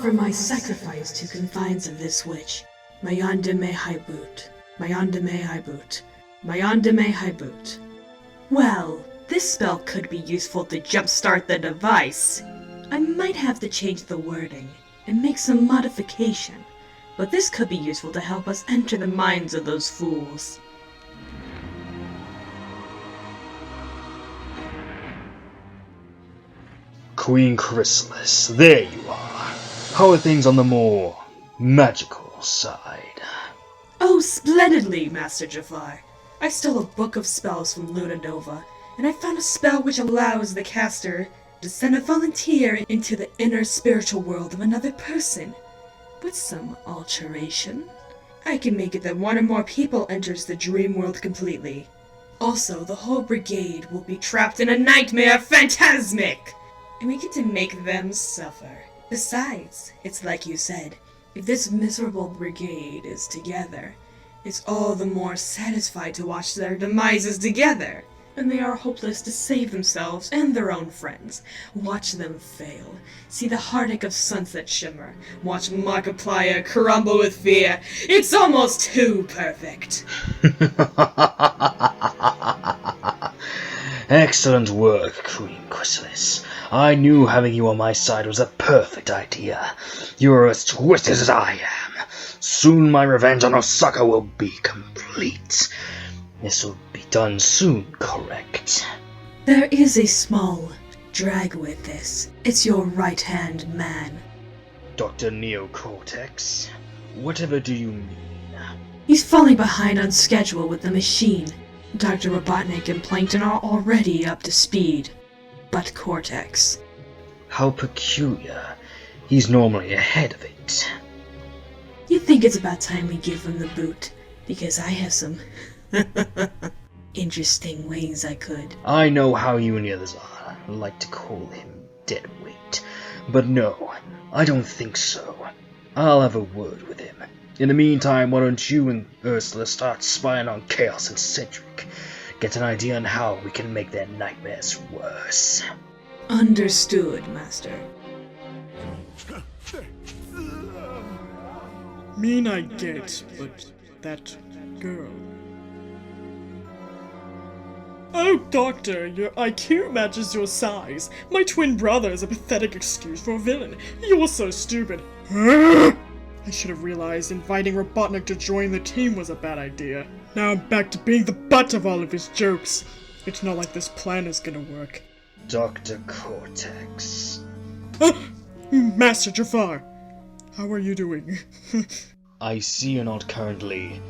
offer my sacrifice to confines of this witch. Mayandeme Haibut. Mayandeme Haibut. Mayandeme Haibut. Well, this spell could be useful to jumpstart the device. I might have to change the wording and make some modification, but this could be useful to help us enter the minds of those fools. Queen Chrysalis, there you are. How are things on the more magical side? Oh, splendidly, Master Jafar. I stole a book of spells from Luna Nova, and I found a spell which allows the caster to send a volunteer into the inner spiritual world of another person. With some alteration, I can make it that one or more people enters the dream world completely. Also, the whole brigade will be trapped in a nightmare fantasmic, and we get to make them suffer. Besides, it's like you said, if this miserable brigade is together, it's all the more satisfied to watch their demises together. And they are hopeless to save themselves and their own friends. Watch them fail. See the heartache of sunset shimmer. Watch Markiplier crumble with fear. It's almost too perfect. Excellent work, Queen Chrysalis. I knew having you on my side was a perfect idea. You're as twisted as I am. Soon my revenge on Osaka will be complete. This will be done soon, correct? There is a small drag with this. It's your right-hand man. Dr. Cortex, whatever do you mean? He's falling behind on schedule with the machine. Dr. Robotnik and Plankton are already up to speed. But Cortex... How peculiar. He's normally ahead of it. You think it's about time we give him the boot? Because I have some... interesting ways I could. I know how you and the others are. Like to call him deadweight. But no, I don't think so. I'll have a word with him. In the meantime, why don't you and Ursula start spying on Chaos and Cedric? Get an idea on how we can make their nightmares worse. Understood, Master. Mean I get, but that girl... Oh, Doctor, your IQ matches your size. My twin brother is a pathetic excuse for a villain. You're so stupid. I should have realized inviting Robotnik to join the team was a bad idea. Now I'm back to being the butt of all of his jokes. It's not like this plan is gonna work. Dr. Cortex. Master Jafar, how are you doing? I see you're not currently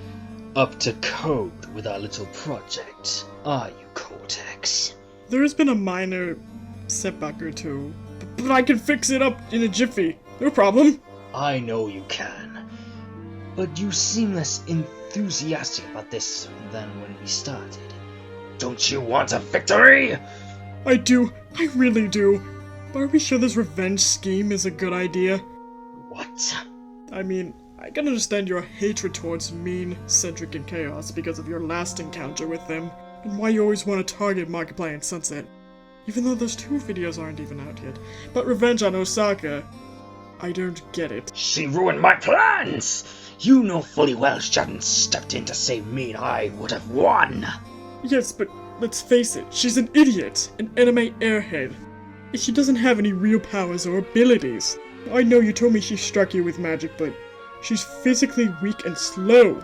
up to code with our little project, are you, Cortex? There has been a minor setback or two, but I can fix it up in a jiffy. No problem. I know you can, but you seem less enthusiastic about this than when we started. Don't you want a victory? I do. I really do. But are we sure this revenge scheme is a good idea? What? I mean, I can understand your hatred towards mean, Cedric, and Chaos because of your last encounter with them, and why you always want to target Markiplier and Sunset, even though those two videos aren't even out yet. But revenge on Osaka, I don't get it. She ruined my plans! You know fully well she hadn't stepped in to save me and I would have won! Yes, but let's face it, she's an idiot, an anime airhead. She doesn't have any real powers or abilities. I know you told me she struck you with magic, but she's physically weak and slow,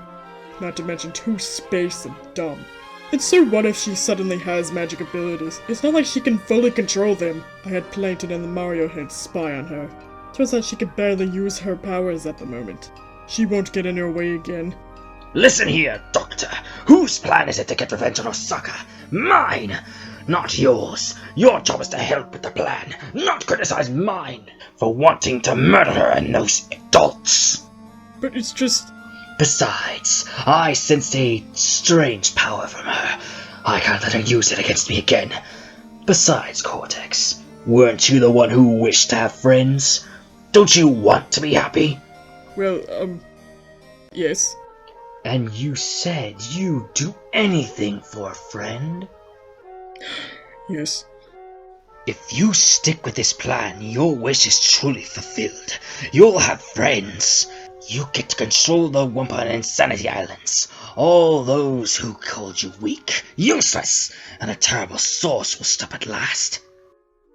not to mention too spaced and dumb. And so what if she suddenly has magic abilities? It's not like she can fully control them. I had Plankton and the Mario head spy on her. Turns out she can barely use her powers at the moment. She won't get in her way again. Listen here, Doctor. Whose plan is it to get revenge on Osaka? Mine! Not yours. Your job is to help with the plan, not criticize mine for wanting to murder her and those adults. But it's just... Besides, I sensed a strange power from her. I can't let her use it against me again. Besides, Cortex, weren't you the one who wished to have friends? Don't you want to be happy? Well, yes. And you said you'd do anything for a friend? Yes. If you stick with this plan, your wish is truly fulfilled. You'll have friends. You get to control the Wumpa and Insanity Islands. All those who called you weak, useless, and a terrible source will stop at last.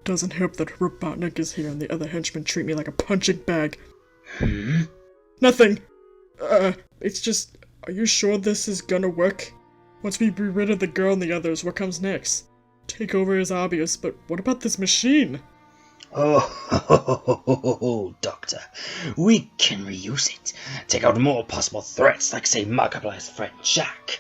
Doesn't help that Robotnik is here and the other henchmen treat me like a punching bag. Nothing! It's just, are you sure this is gonna work? Once we get rid of the girl and the others, what comes next? Take over is obvious, but what about this machine? Oh, Doctor, we can reuse it. Take out more possible threats, like say Markiplier's friend Jack,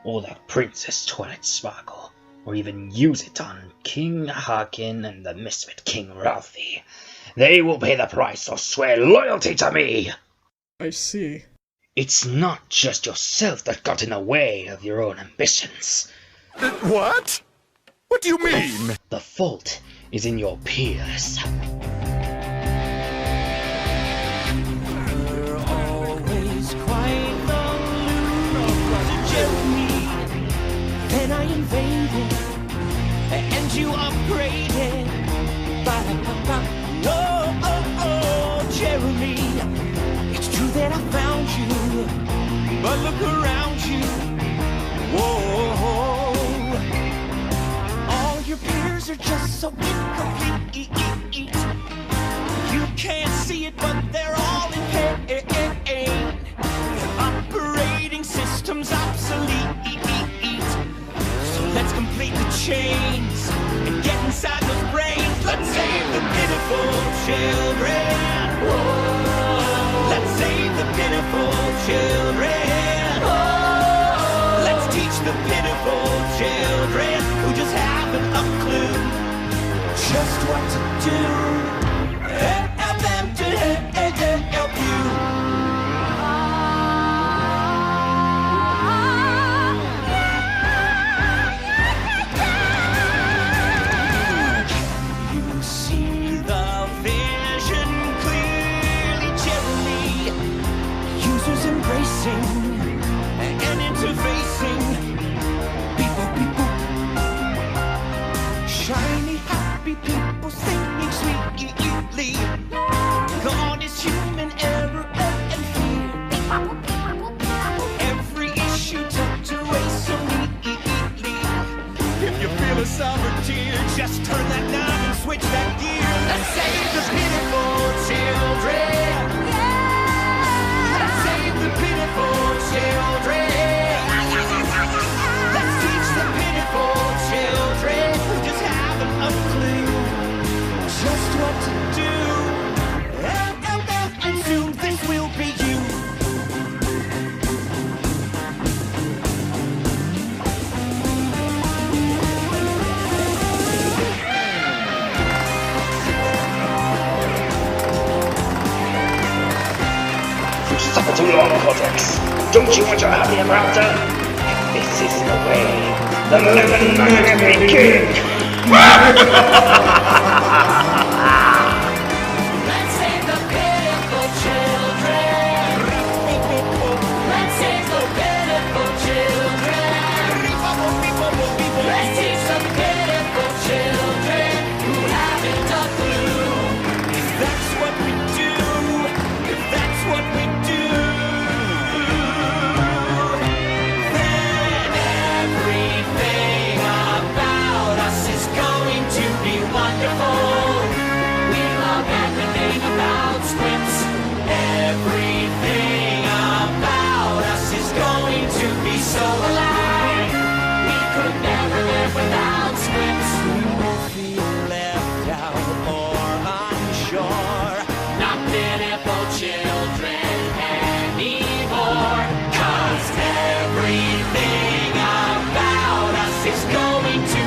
or that Princess Toilet Sparkle, or even use it on King Harkin and the Misfit King Ralphie. They will pay the price or swear loyalty to me. I see. It's not just yourself that got in the way of your own ambitions. What? What do you mean? The fault is in your peers. You're always quite the loser, Jeremy. Then I invaded, and you upgraded. Oh, Jeremy. It's true that I found you, but look around you. Whoa. All your peers are just so incomplete. You can't see it, but they're all in pain. Operating systems obsolete. So let's complete the chains and get inside those brains. Let's save the pitiful children. Let's save the pitiful children. Let's teach the pitiful children who just haven't a clue just what to do. Help them to help you. You see the vision clearly, Jeremy. Users embracing and interfacing. People. Shiny, happy people singing sweetly. Gone is human error and fear. Every issue tucked away so neatly. If you feel a sour tear, just turn that knob and switch that gear. Let's save the pitiful children. Let's save the pitiful children. Let's teach the pitiful children who just haven't a clue just what to do. And soon this will be you. You suffer too long, Cortex. Don't you want your happy ever after? This is the way. The living mockery king. Let's save the pitiful children. Let's save the pitiful children. Let's teach the pitiful children who haven't a clue. If that's what we do, if that's what we do, then everything about us is going to be wonderful. We love everything about scripts. Everything about us is going to be so alive. We could never live without scripts. We will feel left out or unsure. Not pitiful children anymore. 'Cause everything about us is going to